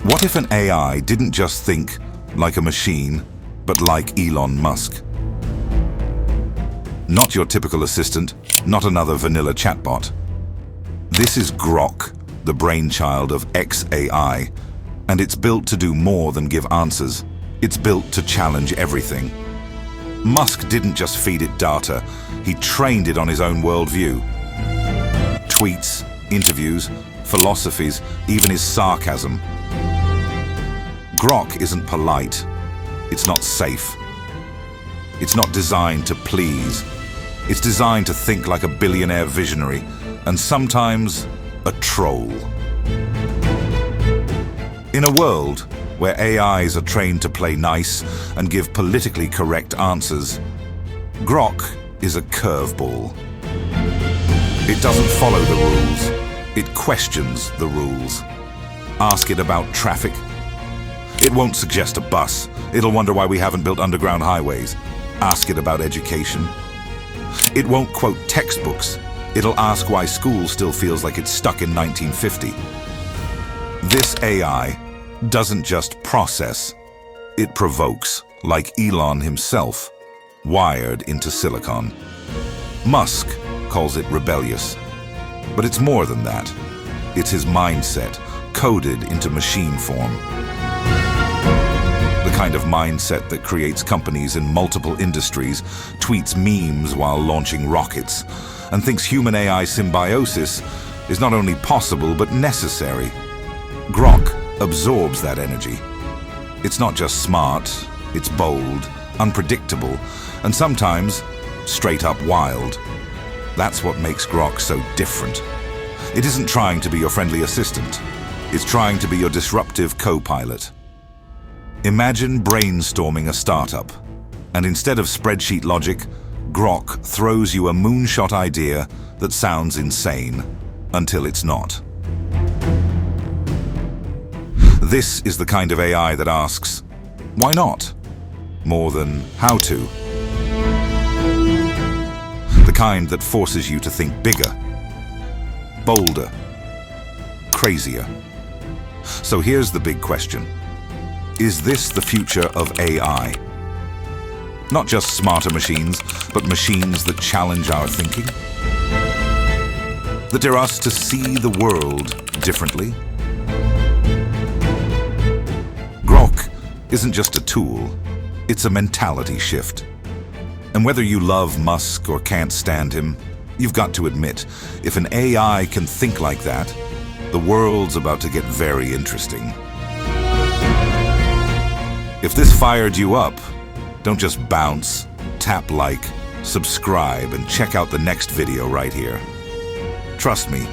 What if an AI didn't just think like a machine, but like Elon Musk? Not your typical assistant, not another vanilla chatbot. This is Grok, the brainchild of X AI, and it's built to do more than give answers. It's built to challenge everything. Musk didn't just feed it data, he trained it on his own worldview. Tweets, interviews, philosophies, even his sarcasm. Grok isn't polite. It's not safe. It's not designed to please. It's designed to think like a billionaire visionary, and sometimes a troll. In a world where AIs are trained to play nice and give politically correct answers, Grok is a curveball. It doesn't follow the rules. It questions the rules. Ask it about traffic. It won't suggest a bus. It'll wonder why we haven't built underground highways. Ask it about education. It won't quote textbooks. It'll ask why school still feels like it's stuck in 1950. This AI doesn't just process, it provokes, like Elon himself, wired into silicon. Musk calls it rebellious, but it's more than that. It's his mindset, coded into machine form. The kind of mindset that creates companies in multiple industries, tweets memes while launching rockets, and thinks human-AI symbiosis is not only possible but necessary. Grok absorbs that energy. It's not just smart, it's bold, unpredictable, and sometimes straight up wild. That's what makes Grok so different. It isn't trying to be your friendly assistant. It's trying to be your disruptive co-pilot. Imagine brainstorming a startup, and instead of spreadsheet logic, Grok throws you a moonshot idea that sounds insane until it's not. This is the kind of AI that asks, why not? More than how to. The kind that forces you to think bigger, bolder, crazier. So here's the big question. Is this the future of AI? Not just smarter machines, but machines that challenge our thinking? That dare us to see the world differently? Grok isn't just a tool, it's a mentality shift. And whether you love Musk or can't stand him, you've got to admit, if an AI can think like that, the world's about to get very interesting. If this fired you up, don't just bounce, tap like, subscribe, and check out the next video right here. Trust me,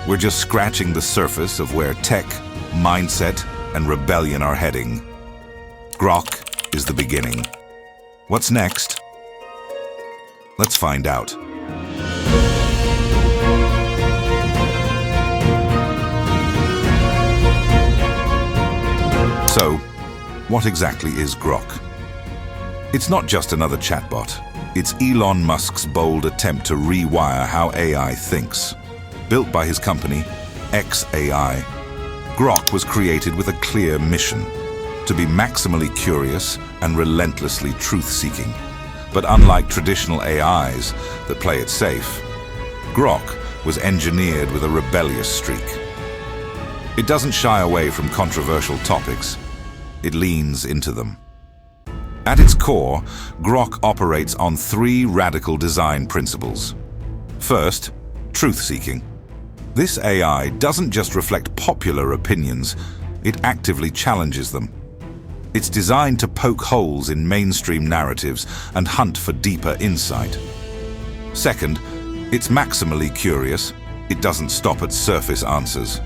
we're just scratching the surface of where tech, mindset, and rebellion are heading. Grok is the beginning. What's next? Let's find out. So, what exactly is Grok? It's not just another chatbot. It's Elon Musk's bold attempt to rewire how AI thinks. Built by his company, X AI, Grok was created with a clear mission: to be maximally curious and relentlessly truth-seeking. But unlike traditional AIs that play it safe, Grok was engineered with a rebellious streak. It doesn't shy away from controversial topics. It leans into them. At its core, Grok operates on three radical design principles. First, truth-seeking. This AI doesn't just reflect popular opinions, it actively challenges them. It's designed to poke holes in mainstream narratives and hunt for deeper insight. Second, it's maximally curious. It doesn't stop at surface answers.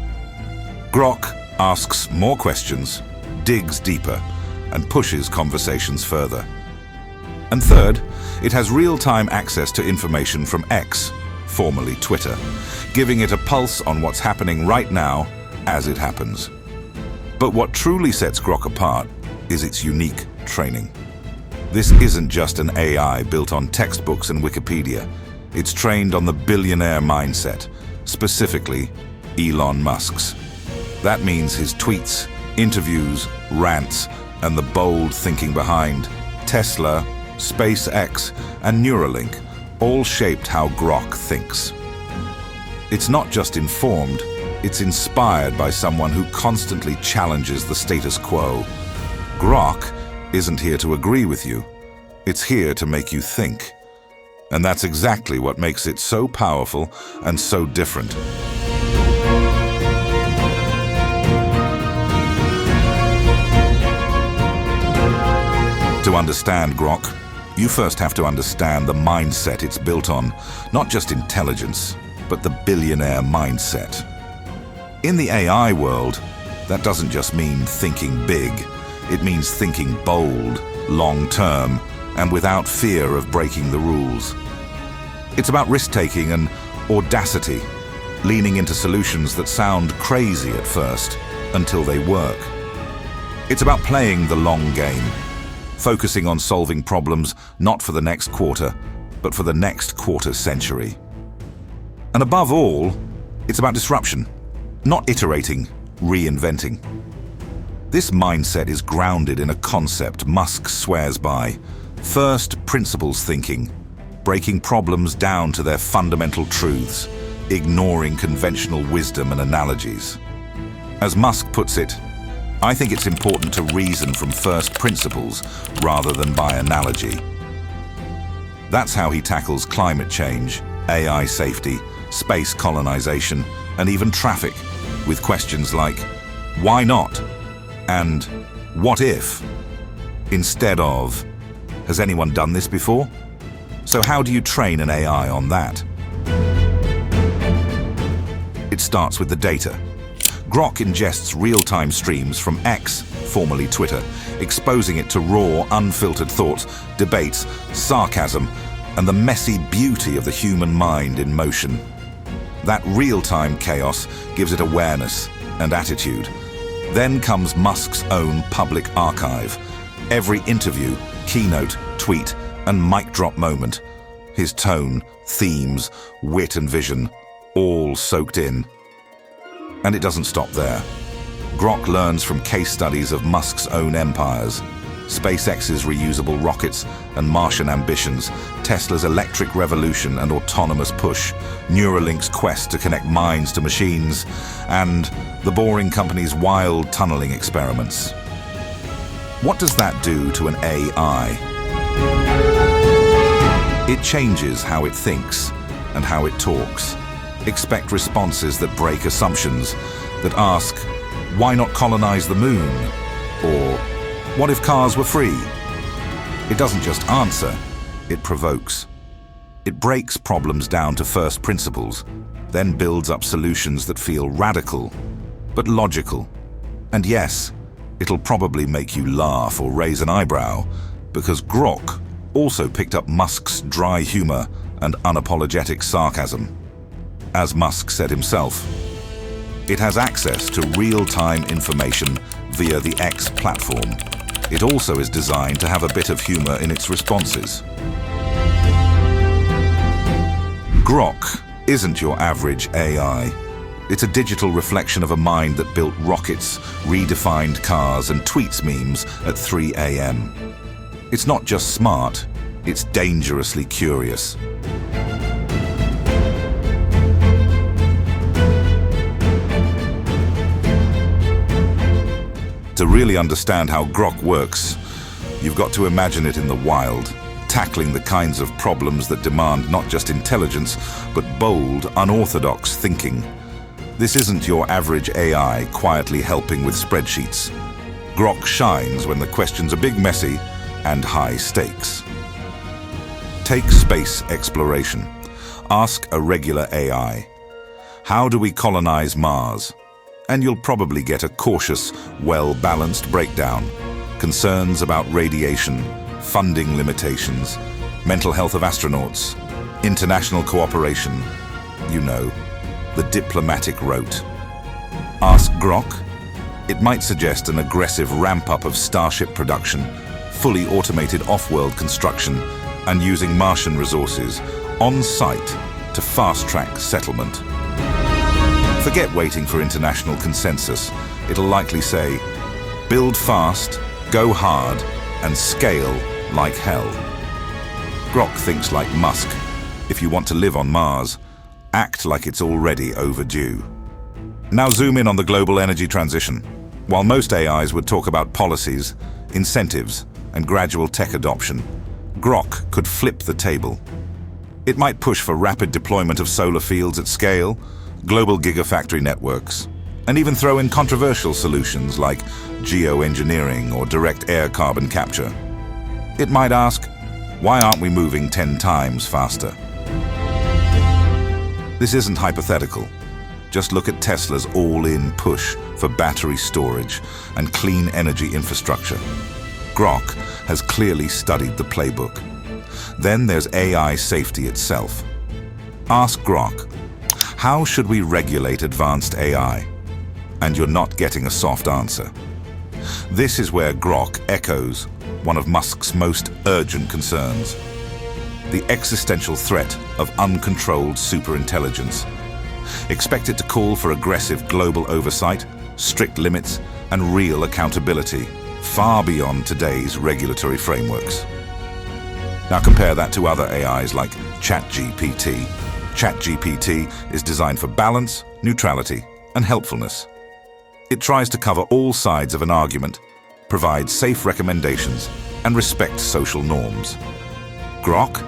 Grok asks more questions, digs deeper, and pushes conversations further. And third, it has real-time access to information from X, formerly Twitter, giving it a pulse on what's happening right now as it happens. But what truly sets Grok apart is its unique training. This isn't just an AI built on textbooks and Wikipedia. It's trained on the billionaire mindset, specifically Elon Musk's. That means his tweets, Interviews, rants, and the bold thinking behind Tesla, SpaceX, and Neuralink all shaped how Grok thinks. It's not just informed, it's inspired by someone who constantly challenges the status quo. Grok isn't here to agree with you. It's here to make you think. And that's exactly what makes it so powerful and so different. To understand Grok, you first have to understand the mindset it's built on, not just intelligence, but the billionaire mindset. In the AI world, that doesn't just mean thinking big, it means thinking bold, long-term, and without fear of breaking the rules. It's about risk-taking and audacity, leaning into solutions that sound crazy at first, until they work. It's about playing the long game, focusing on solving problems not for the next quarter, but for the next quarter century. And above all, it's about disruption, not iterating, reinventing. This mindset is grounded in a concept Musk swears by: first principles thinking, breaking problems down to their fundamental truths, ignoring conventional wisdom and analogies. As Musk puts it, I think it's important to reason from first principles rather than by analogy. That's how he tackles climate change, AI safety, space colonization, and even traffic, with questions like, why not? And what if? Instead of, has anyone done this before? So how do you train an AI on that? It starts with the data. Grok ingests real-time streams from X, formerly Twitter, exposing it to raw, unfiltered thoughts, debates, sarcasm, and the messy beauty of the human mind in motion. That real-time chaos gives it awareness and attitude. Then comes Musk's own public archive. Every interview, keynote, tweet, and mic drop moment. His tone, themes, wit and vision, all soaked in. And it doesn't stop there. Grok learns from case studies of Musk's own empires. SpaceX's reusable rockets and Martian ambitions, Tesla's electric revolution and autonomous push, Neuralink's quest to connect minds to machines, and the Boring Company's wild tunneling experiments. What does that do to an AI? It changes how it thinks and how it talks. Expect responses that break assumptions, that ask, why not colonize the moon? Or, what if cars were free? It doesn't just answer, it provokes. It breaks problems down to first principles, then builds up solutions that feel radical, but logical. And yes, it'll probably make you laugh or raise an eyebrow, because Grok also picked up Musk's dry humor and unapologetic sarcasm. As Musk said himself, it has access to real-time information via the X platform. It also is designed to have a bit of humor in its responses. Grok isn't your average AI. It's a digital reflection of a mind that built rockets, redefined cars, and tweets memes at 3 a.m. It's not just smart, it's dangerously curious. To really understand how Grok works, you've got to imagine it in the wild, tackling the kinds of problems that demand not just intelligence, but bold, unorthodox thinking. This isn't your average AI quietly helping with spreadsheets. Grok shines when the questions are big, messy, and high stakes. Take space exploration. Ask a regular AI, how do we colonize Mars? And you'll probably get a cautious, well-balanced breakdown. Concerns about radiation, funding limitations, mental health of astronauts, international cooperation, you know, the diplomatic route. Ask Grok? It might suggest an aggressive ramp-up of Starship production, fully automated off-world construction, and using Martian resources on-site to fast-track settlement. Forget waiting for international consensus. It'll likely say, Build fast, go hard, and scale like hell. Grok thinks like Musk. If you want to live on Mars, act like it's already overdue. Now zoom in on the global energy transition. While most AIs would talk about policies, incentives, and gradual tech adoption, Grok could flip the table. It might push for rapid deployment of solar fields at scale, global gigafactory networks, and even throw in controversial solutions like geoengineering or direct air carbon capture. It might ask, why aren't we moving 10 times faster? This isn't hypothetical. Just look at Tesla's all-in push for battery storage and clean energy infrastructure. Grok has clearly studied the playbook. Then there's AI safety itself. Ask Grok, how should we regulate advanced AI? And you're not getting a soft answer. This is where Grok echoes one of Musk's most urgent concerns: the existential threat of uncontrolled superintelligence. Expect it to call for aggressive global oversight, strict limits, and real accountability, far beyond today's regulatory frameworks. Now compare that to other AIs like ChatGPT. ChatGPT is designed for balance, neutrality, and helpfulness. It tries to cover all sides of an argument, provide safe recommendations, and respect social norms. Grok?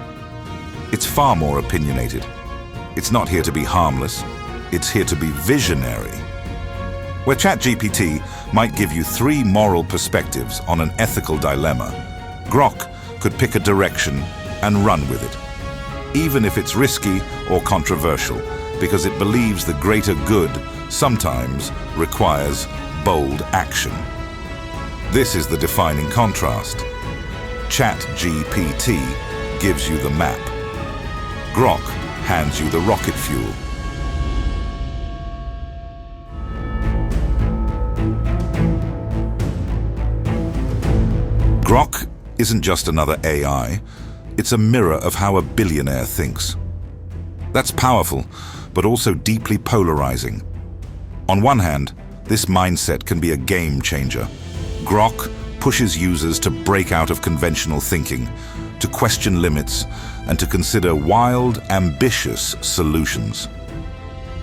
It's far more opinionated. It's not here to be harmless, it's here to be visionary. Where ChatGPT might give you 3 moral perspectives on an ethical dilemma, Grok could pick a direction and run with it, even if it's risky or controversial, because it believes the greater good sometimes requires bold action. This is the defining contrast. ChatGPT gives you the map. Grok hands you the rocket fuel. Grok isn't just another AI, it's a mirror of how a billionaire thinks. That's powerful, but also deeply polarizing. On one hand, this mindset can be a game changer. Grok pushes users to break out of conventional thinking, to question limits, and to consider wild, ambitious solutions.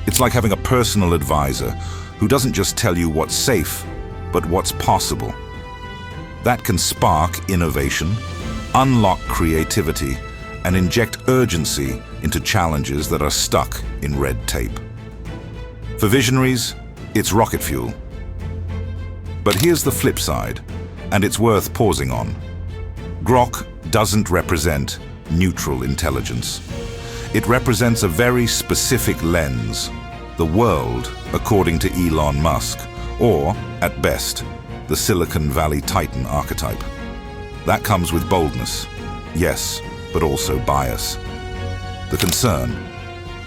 It's like having a personal advisor who doesn't just tell you what's safe, but what's possible. That can spark innovation, unlock creativity, and inject urgency into challenges that are stuck in red tape. For visionaries, it's rocket fuel. But here's the flip side, and it's worth pausing on. Grok doesn't represent neutral intelligence. It represents a very specific lens, the world according to Elon Musk, or, at best, the Silicon Valley Titan archetype. That comes with boldness, yes, but also bias. The concern: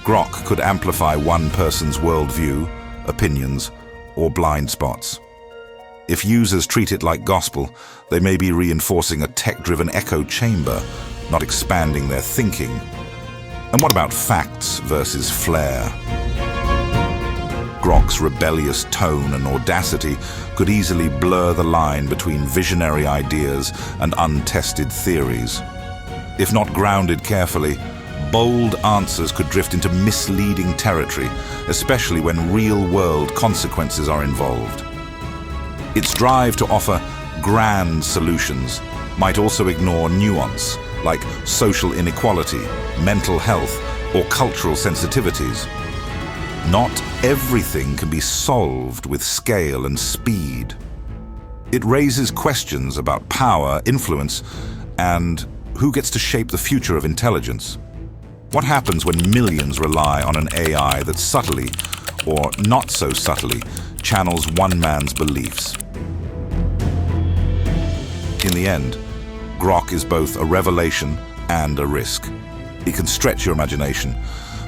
Grok could amplify one person's worldview, opinions, or blind spots. If users treat it like gospel, they may be reinforcing a tech-driven echo chamber, not expanding their thinking. And what about facts versus flair? Grok's rebellious tone and audacity could easily blur the line between visionary ideas and untested theories. If not grounded carefully, bold answers could drift into misleading territory, especially when real-world consequences are involved. Its drive to offer grand solutions might also ignore nuance, like social inequality, mental health, or cultural sensitivities. Not everything can be solved with scale and speed. It raises questions about power, influence, and who gets to shape the future of intelligence. What happens when millions rely on an AI that subtly, or not so subtly, channels one man's beliefs? In the end, Grok is both a revelation and a risk. It can stretch your imagination,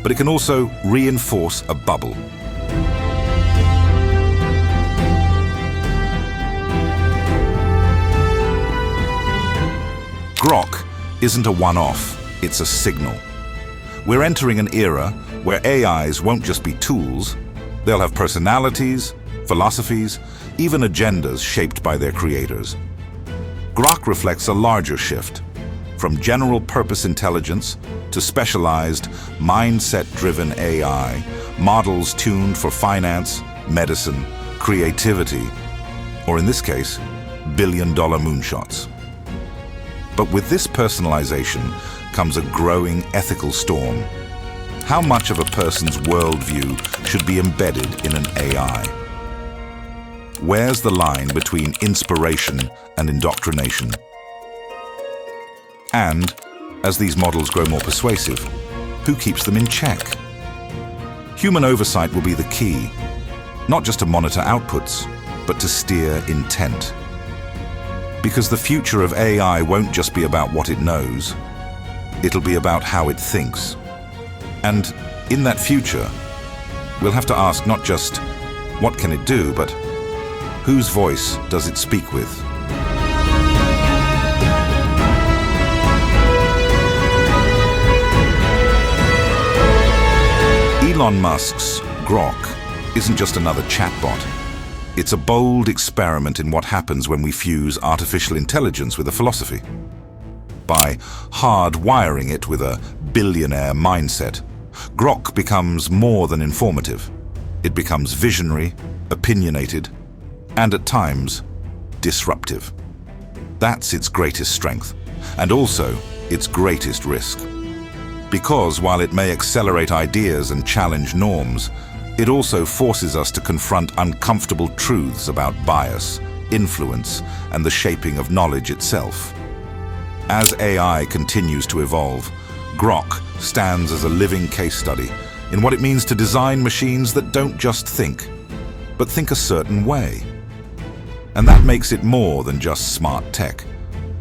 but it can also reinforce a bubble. Grok isn't a one-off, it's a signal. We're entering an era where AIs won't just be tools, they'll have personalities, philosophies, even agendas shaped by their creators. Grok reflects a larger shift, from general-purpose intelligence to specialized, mindset-driven AI, models tuned for finance, medicine, creativity, or in this case, billion-dollar moonshots. But with this personalization comes a growing ethical storm. How much of a person's worldview should be embedded in an AI? Where's the line between inspiration and indoctrination? And, as these models grow more persuasive, who keeps them in check? Human oversight will be the key, not just to monitor outputs, but to steer intent. Because the future of AI won't just be about what it knows, it'll be about how it thinks. And in that future, we'll have to ask not just, what can it do, but whose voice does it speak with? Elon Musk's Grok isn't just another chatbot. It's a bold experiment in what happens when we fuse artificial intelligence with a philosophy. By hard-wiring it with a billionaire mindset, Grok becomes more than informative. It becomes visionary, opinionated, and at times, disruptive. That's its greatest strength, and also its greatest risk. Because while it may accelerate ideas and challenge norms, it also forces us to confront uncomfortable truths about bias, influence, and the shaping of knowledge itself. As AI continues to evolve, Grok stands as a living case study in what it means to design machines that don't just think, but think a certain way. And that makes it more than just smart tech.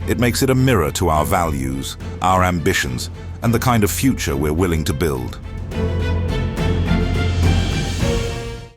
It makes it a mirror to our values, our ambitions, and the kind of future we're willing to build.